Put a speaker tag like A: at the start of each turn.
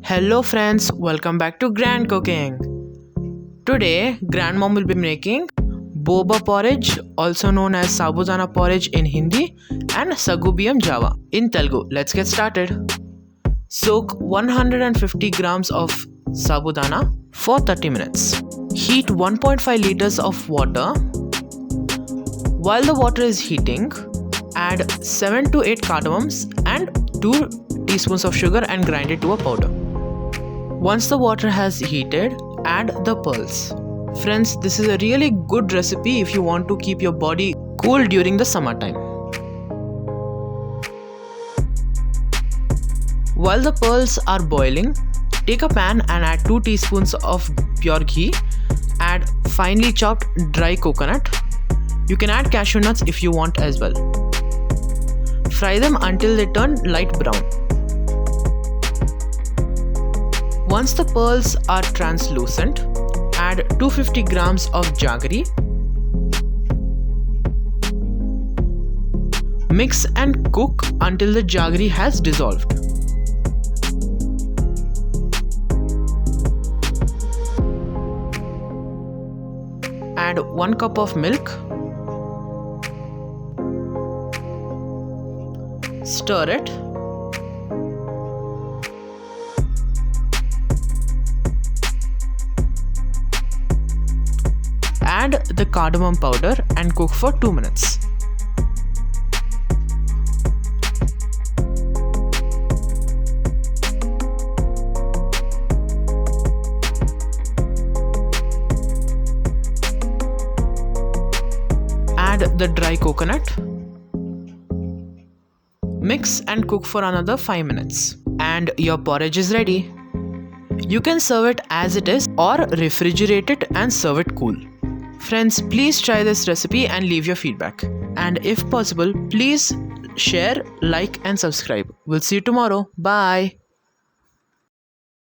A: Hello friends, welcome back to Grand Cooking. Today, Grandmom will be making boba porridge, also known as Sabudana porridge in Hindi and Sagubiyam Java in Telugu. Let's get started. Soak 150 grams of Sabudana for 30 minutes. Heat 1.5 liters of water. While the water is heating, add 7 to 8 cardamoms and 2 teaspoons of sugar and grind it to a powder. Once the water has heated, add the pearls. Friends, this is a really good recipe if you want to keep your body cool during the summertime. While the pearls are boiling, take a pan and add 2 teaspoons of pure ghee. Add finely chopped dry coconut. You can add cashew nuts if you want as well. Fry them until they turn light brown. Once the pearls are translucent, add 250 grams of jaggery. Mix and cook until the jaggery has dissolved. Add 1 cup of milk. Stir it. Add the cardamom powder and cook for 2 minutes. Add the dry coconut. Mix and cook for another 5 minutes. And your porridge is ready. You can serve it as it is or refrigerate it and serve it cool. Friends, please try this recipe and leave your feedback. And if possible, please share, like and subscribe. We'll see you tomorrow. Bye.